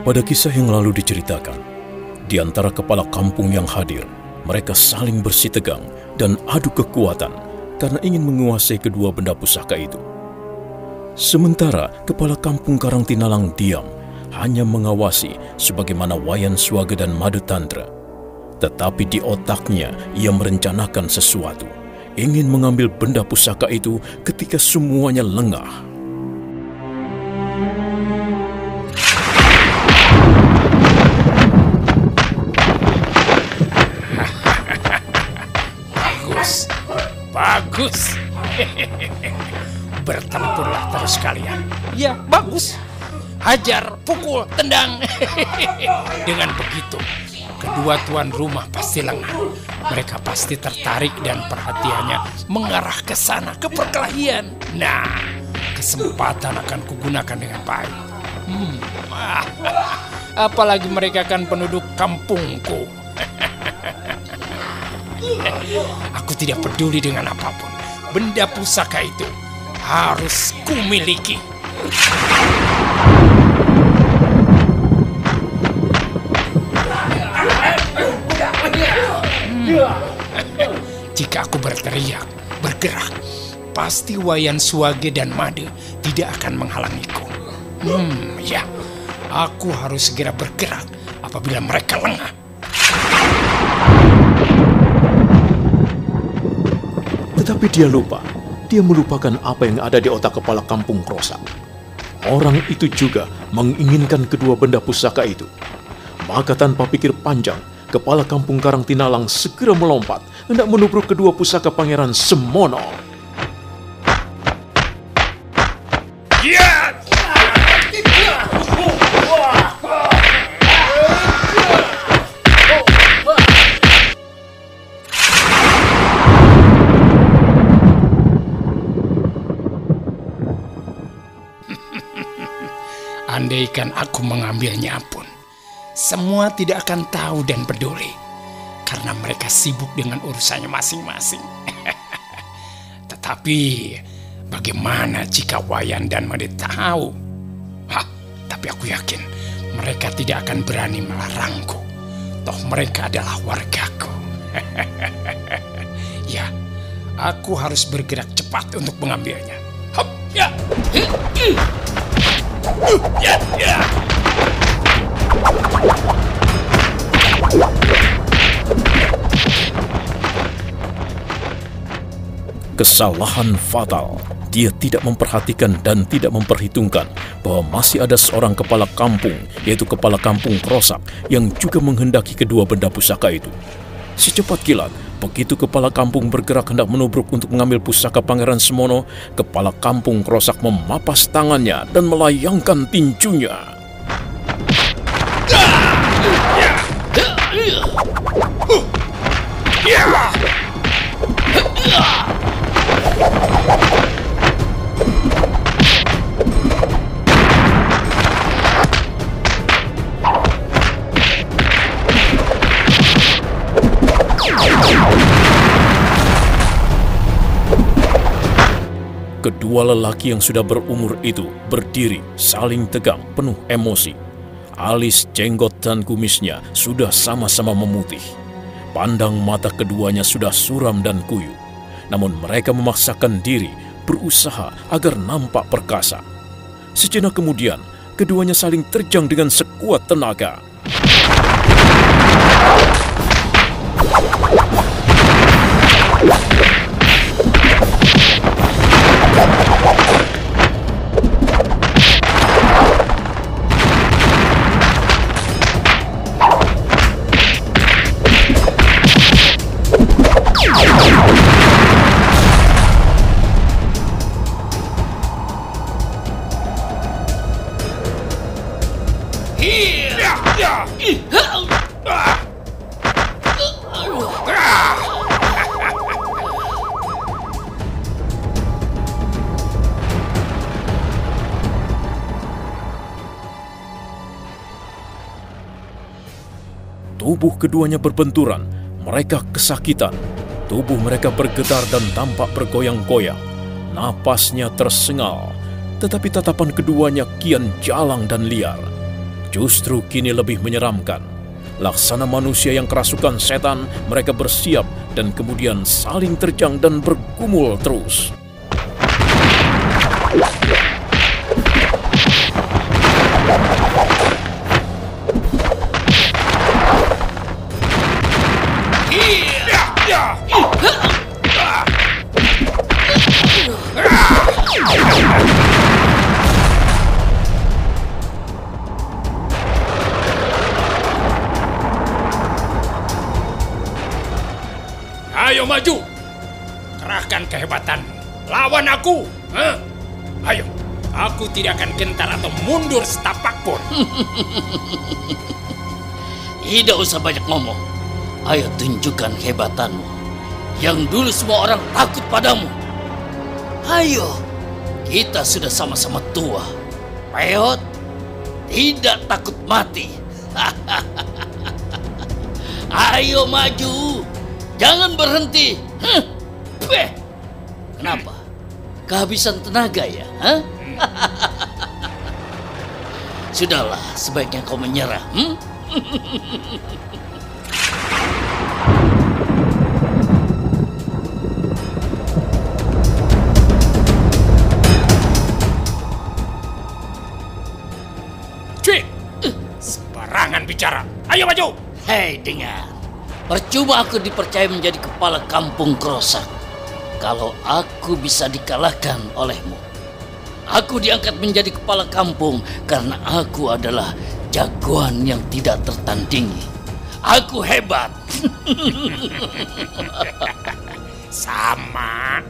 Pada kisah yang lalu diceritakan, di antara kepala kampung yang hadir, mereka saling bersitegang dan adu kekuatan karena ingin menguasai kedua benda pusaka itu. Sementara kepala kampung Karangtinalang diam, hanya mengawasi sebagaimana Wayan Swaga dan Made Tantra. Tetapi di otaknya ia merencanakan sesuatu, ingin mengambil benda pusaka itu ketika semuanya lengah. Bagus. Bertempurlah terus kalian. Ya, bagus. Hajar, pukul, tendang. Dengan begitu, kedua tuan rumah pasti lengah. Mereka pasti tertarik dan perhatiannya mengarah ke sana, ke perkelahian. Nah, kesempatan akan kugunakan dengan baik. Apalagi mereka kan penduduk kampungku. Aku tidak peduli dengan apapun. Benda pusaka itu harus kumiliki. Jika aku berteriak, bergerak, pasti Wayan Swaga dan Made tidak akan menghalangiku. Ya, aku harus segera bergerak apabila mereka lengah. Tetapi dia lupa. Dia melupakan apa yang ada di otak kepala kampung Krosak. Orang itu juga menginginkan kedua benda pusaka itu. Maka tanpa pikir panjang, kepala kampung Karangtinalang segera melompat, hendak menubruk kedua pusaka Pangeran Semono. Andaikan aku mengambilnya pun, semua tidak akan tahu dan peduli, karena mereka sibuk dengan urusannya masing-masing. Tetapi, bagaimana jika Wayan dan Made tahu? Tapi aku yakin mereka tidak akan berani melarangku. Toh mereka adalah wargaku. Ya, aku harus bergerak cepat untuk mengambilnya. Hop, ya. Kesalahan fatal. Dia tidak memperhatikan dan tidak memperhitungkan bahwa masih ada seorang kepala kampung, yaitu kepala kampung Krosak, yang juga menghendaki kedua benda pusaka itu. Secepat kilat, begitu kepala kampung bergerak hendak menubruk untuk mengambil pusaka Pangeran Semono, kepala kampung Krosak memapas tangannya dan melayangkan tinjunya. Kedua lelaki yang sudah berumur itu berdiri saling tegang penuh emosi. Alis, jenggot, dan kumisnya sudah sama-sama memutih. Pandang mata keduanya sudah suram dan kuyu. Namun mereka memaksakan diri berusaha agar nampak perkasa. Sejenak kemudian, keduanya saling terjang dengan sekuat tenaga. Tubuh keduanya berbenturan, mereka kesakitan. Tubuh mereka bergetar dan tampak bergoyang-goyang. Napasnya tersengal, tetapi tatapan keduanya kian jalang dan liar. justru kini lebih menyeramkan. Laksana manusia yang kerasukan setan, mereka bersiap dan kemudian saling terjang dan bergumul terus. Ayo maju, kerahkan kehebatan, lawan aku. Ayo, aku tidak akan gentar atau mundur setapak pun. Tidak usah banyak ngomong. Ayo tunjukkan kehebatanmu, yang dulu semua orang takut padamu. Ayo, kita sudah sama-sama tua. Peot tidak takut mati. Ayo maju. Jangan berhenti. Kenapa? Kehabisan tenaga ya? Sudahlah, sebaiknya kau menyerah. Cuy, sembarangan bicara. Ayo maju. Hei, dengar. Percuma aku dipercaya menjadi kepala kampung Kerosak kalau aku bisa dikalahkan olehmu. Aku diangkat menjadi kepala kampung karena aku adalah jagoan yang tidak tertandingi. Aku hebat. Sama.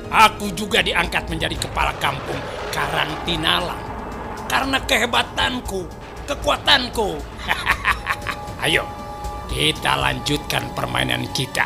Aku juga diangkat menjadi kepala kampung Karangtinalang karena kehebatanku, kekuatanku. Ayo, kita lanjutkan permainan kita.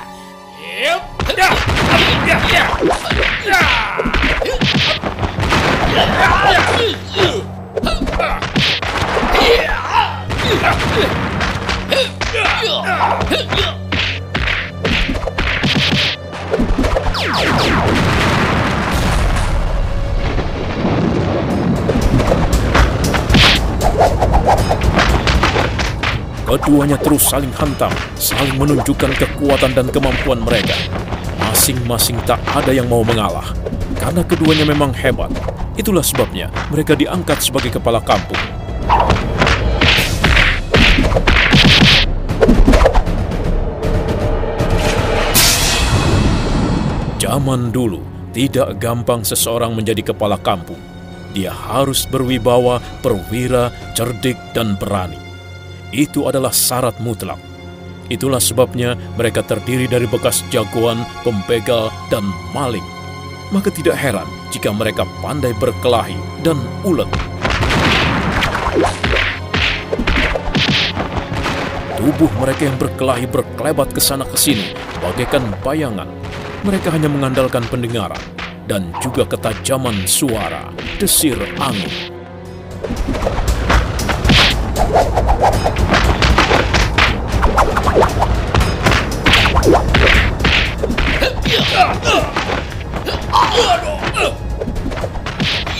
Keduanya terus saling hantam, saling menunjukkan kekuatan dan kemampuan mereka. Masing-masing tak ada yang mau mengalah, karena keduanya memang hebat. Itulah sebabnya mereka diangkat sebagai kepala kampung. Zaman dulu, tidak gampang seseorang menjadi kepala kampung. Dia harus berwibawa, perwira, cerdik, dan berani. Itu adalah syarat mutlak. Itulah sebabnya mereka terdiri dari bekas jagoan, pembegal, dan maling. Maka tidak heran jika mereka pandai berkelahi dan ulet. Tubuh mereka yang berkelahi berkelebat ke sana ke sini, bagaikan bayangan. Mereka hanya mengandalkan pendengaran dan juga ketajaman suara, desir angin.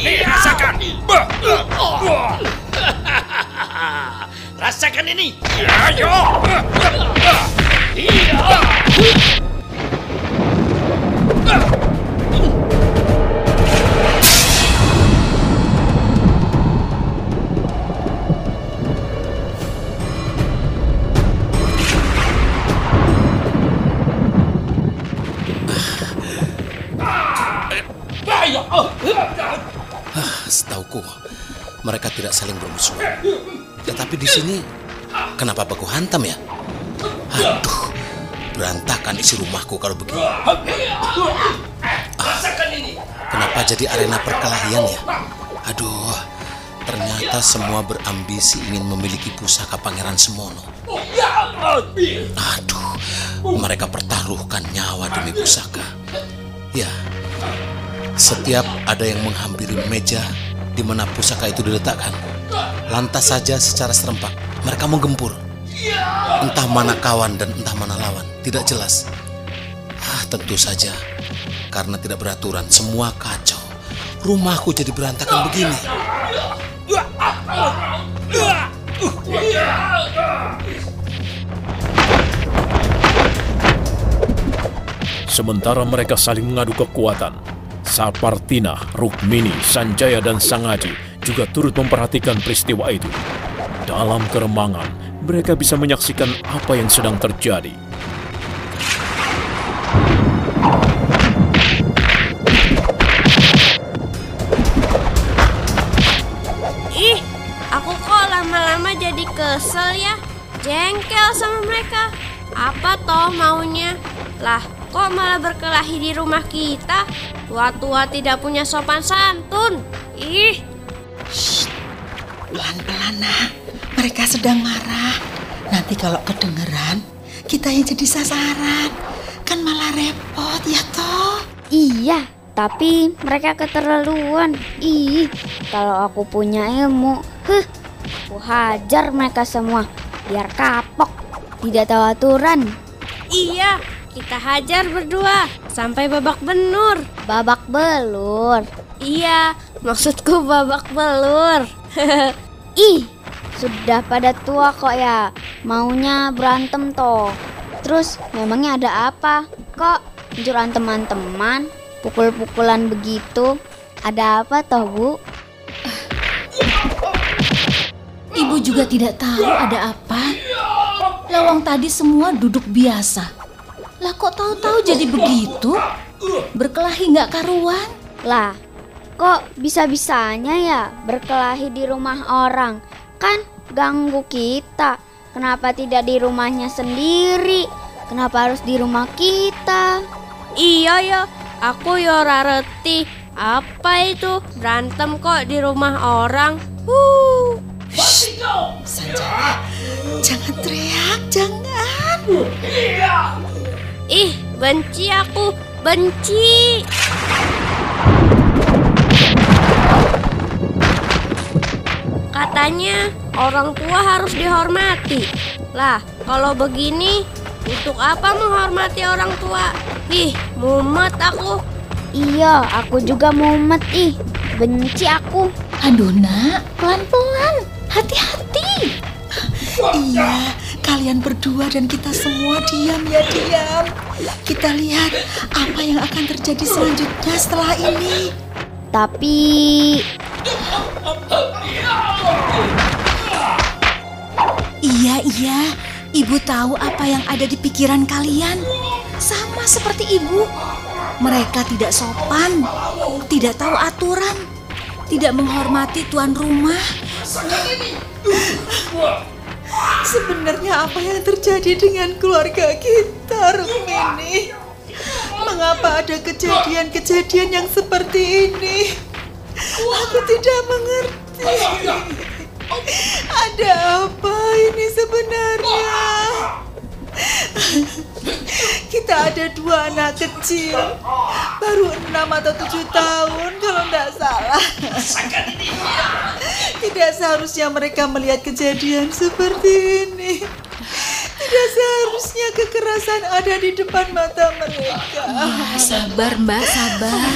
Rasakan. Rasakan ini. Ayo. Setauku, mereka tidak saling bermusuhan. Tetapi di sini, kenapa baku hantam ya? Aduh, berantakan isi rumahku kalau begini. Kenapa jadi arena perkelahian ya? Aduh, ternyata semua berambisi ingin memiliki pusaka Pangeran Semono. Aduh, mereka pertaruhkan nyawa demi pusaka. Ya, setiap ada yang menghampiri meja di mana pusaka itu diletakkan, lantas saja secara serempak mereka menggempur. Entah mana kawan dan entah mana lawan, tidak jelas. Tentu saja karena tidak beraturan, semua kacau. Rumahku jadi berantakan begini. Sementara mereka saling mengadu kekuatan, Sapartina, Rukmini, Sanjaya, dan Sangaji juga turut memperhatikan peristiwa itu. Dalam keremangan, mereka bisa menyaksikan apa yang sedang terjadi. Ih, aku kok lama-lama jadi kesel ya. Jengkel sama mereka. Apa toh maunya? Lah, kok malah berkelahi di rumah kita? Tua-tua tidak punya sopan santun. Ih. Shh, pelan-pelan nak. Mereka sedang marah. Nanti kalau kedengeran, kita yang jadi sasaran. Kan malah repot ya toh. Iya, tapi mereka keterlaluan. Ih, kalau aku punya ilmu, aku hajar mereka semua. Biar kapok, tidak tahu aturan. Iya, kita hajar berdua sampai babak belur. Babak belur. Iya, maksudku babak belur. Ih, sudah pada tua kok ya. Maunya berantem toh. Terus memangnya ada apa? Kok juran teman-teman, pukul-pukulan begitu? Ada apa toh, Bu? Ibu juga tidak tahu ada apa. Lawang tadi semua duduk biasa. Lah kok tahu-tahu jadi begitu? Berkelahi nggak karuan? Lah, kok bisa-bisanya ya berkelahi di rumah orang? Kan ganggu kita. Kenapa tidak di rumahnya sendiri? Kenapa harus di rumah kita? Iya ya, aku yo ora reti. Apa itu berantem kok di rumah orang? Sanjaya, jangan teriak, jangan. Ih, benci aku, benci. Katanya orang tua harus dihormati. Lah, kalau begini, untuk apa menghormati orang tua? Ih, mumet aku. Iya, aku juga mumet. Ih, benci aku. Aduh nak, pelan-pelan, hati-hati. Iya, kalian berdua dan kita semua diam ya, diam. Kita lihat apa yang akan terjadi selanjutnya setelah ini. Tapi Iya, ibu tahu apa yang ada di pikiran kalian. Sama seperti ibu. Mereka tidak sopan, tidak tahu aturan, tidak menghormati tuan rumah. Sebenarnya apa yang terjadi dengan keluarga kita, Rukmini? Mengapa ada kejadian-kejadian yang seperti ini? Aku tidak mengerti. Ada apa ini sebenarnya? Kita ada 2 anak kecil, baru 6 atau 7 tahun kalau tidak salah. Tidak seharusnya mereka melihat kejadian seperti ini. Tidak seharusnya kekerasan ada di depan mata mereka. Ya, sabar Mbak, sabar.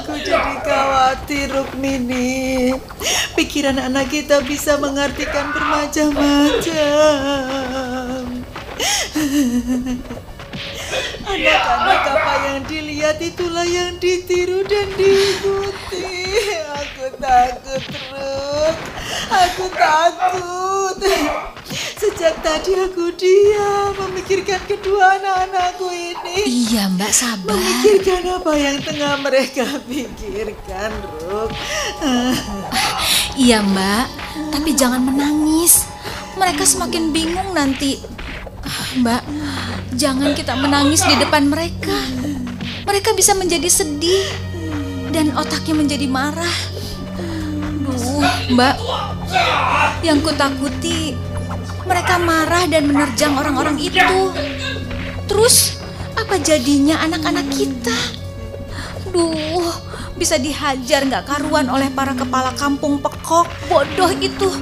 Aku jadi khawatir, Rukmini. Pikiran anak kita bisa mengartikan bermacam-macam. Anak-anak apa yang dilihat itulah yang ditiru dan diikuti. Aku takut, Ruk. Aku takut. Sejak tadi aku diam memikirkan kedua anak-anakku ini. Iya Mbak, sabar. Memikirkan apa yang tengah mereka pikirkan, Ruk. Iya Mbak, tapi jangan menangis. Mereka semakin bingung nanti. Mbak, jangan kita menangis di depan mereka. Mereka bisa menjadi sedih dan otaknya menjadi marah. Duh, Mbak, yang kutakuti mereka marah dan menerjang orang-orang itu. Terus apa jadinya anak-anak kita? Duh, bisa dihajar gak karuan oleh para kepala kampung pekok bodoh itu.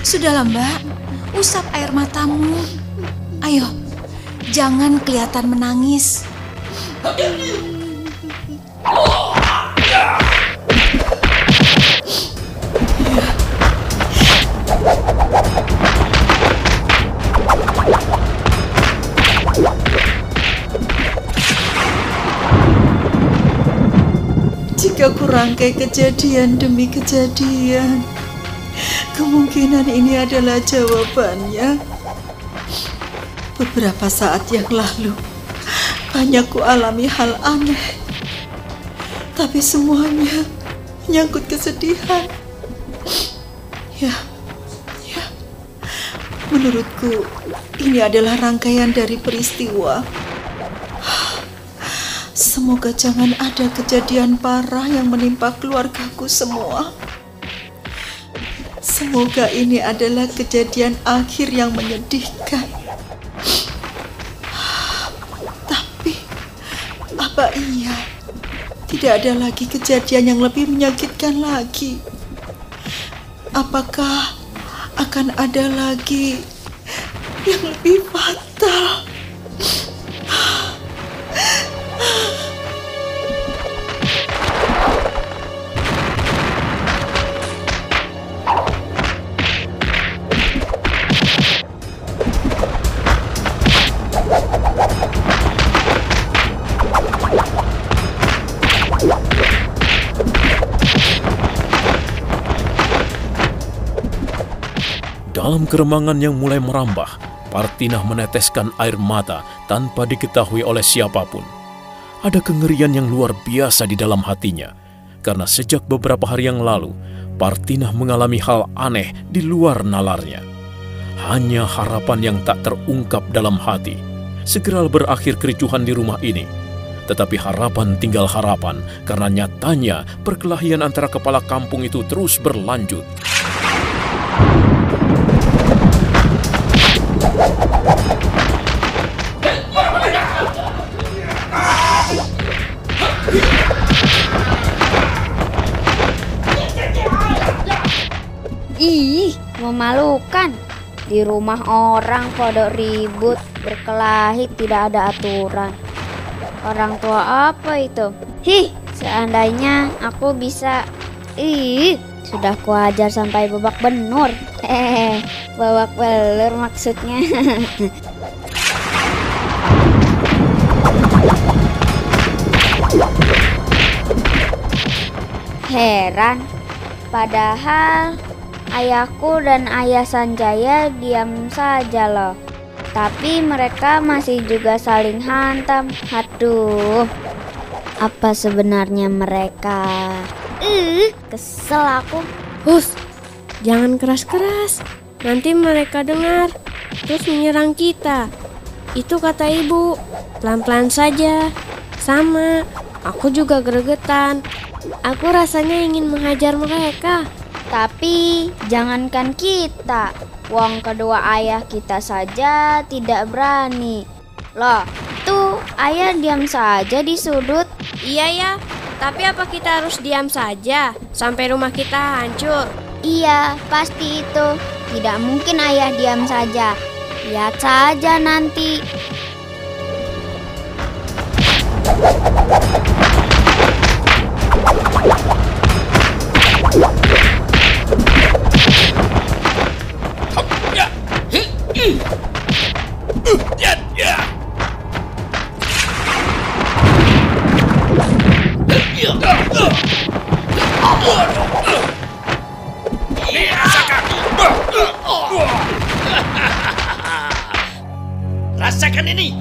Sudahlah Mbak, usap air matamu. Ayo, jangan kelihatan menangis. Jika kurangkai kejadian demi kejadian, kemungkinan ini adalah jawabannya. Beberapa saat yang lalu, banyak ku alami hal aneh. Tapi semuanya menyangkut kesedihan. Ya, menurutku ini adalah rangkaian dari peristiwa. Semoga jangan ada kejadian parah yang menimpa keluargaku semua. Semoga ini adalah kejadian akhir yang menyedihkan. Tapi, apa iya tidak ada lagi kejadian yang lebih menyakitkan lagi? Apakah akan ada lagi yang lebih fatal? Dalam keremangan yang mulai merambah, Partinah meneteskan air mata tanpa diketahui oleh siapapun. Ada kengerian yang luar biasa di dalam hatinya, karena sejak beberapa hari yang lalu, Partinah mengalami hal aneh di luar nalarnya. Hanya harapan yang tak terungkap dalam hati. Segera berakhir kericuhan di rumah ini. Tetapi harapan tinggal harapan, karena nyatanya perkelahian antara kepala kampung itu terus berlanjut. Ih, memalukan. Di rumah orang pada ribut, berkelahi, tidak ada aturan. Orang tua apa itu? Seandainya aku bisa. Sudah kuajar sampai babak benur. Babak belur maksudnya. Heran, padahal ayahku dan ayah Sanjaya diam saja loh. Tapi mereka masih juga saling hantam. Aduh, apa sebenarnya mereka? Kesel aku. Hus, jangan keras-keras. Nanti mereka dengar, terus menyerang kita. Itu kata ibu. Pelan-pelan saja. Sama, aku juga gregetan. Aku rasanya ingin menghajar mereka. Tapi jangankan kita, wong kedua ayah kita saja tidak berani. Loh, tuh ayah diam saja di sudut. Iya ya, tapi apa kita harus diam saja sampai rumah kita hancur? Iya, pasti itu. Tidak mungkin ayah diam saja. Lihat saja nanti. Rasakan ini.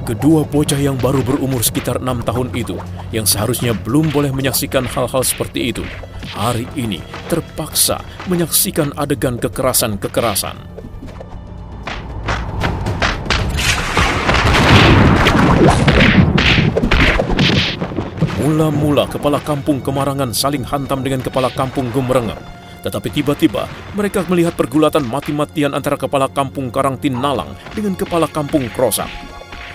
Kedua bocah yang baru berumur sekitar 6 tahun itu, yang seharusnya belum boleh menyaksikan hal-hal seperti itu, hari ini terpaksa menyaksikan adegan kekerasan-kekerasan. Mula-mula kepala kampung Kemarangan saling hantam dengan kepala kampung Gemerengeng. Tetapi tiba-tiba mereka melihat pergulatan mati-matian antara kepala kampung Karangtinalang dengan kepala kampung Krosak.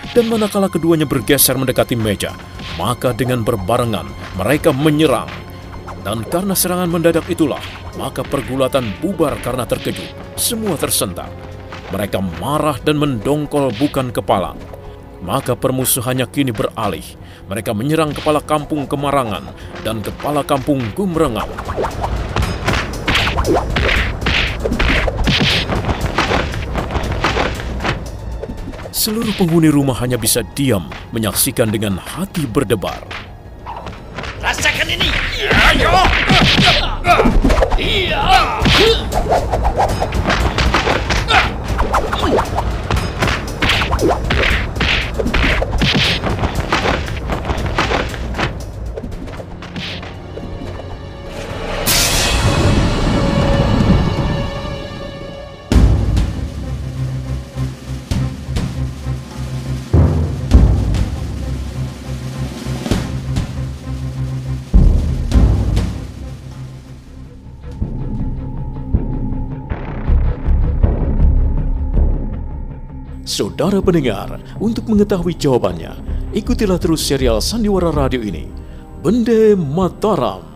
Dan manakala keduanya bergeser mendekati meja, maka dengan berbarengan mereka menyerang. Dan karena serangan mendadak itulah, maka pergulatan bubar karena terkejut. Semua tersentak. Mereka marah dan mendongkol bukan kepala. Maka permusuhannya kini beralih. Mereka menyerang kepala kampung Kemarangan dan kepala kampung Gumrengau. Seluruh penghuni rumah hanya bisa diam menyaksikan dengan hati berdebar. Rasakan ini. Ayo. Iya. Saudara pendengar, untuk mengetahui jawabannya, ikutilah terus serial Sandiwara Radio ini, Bende Mataram.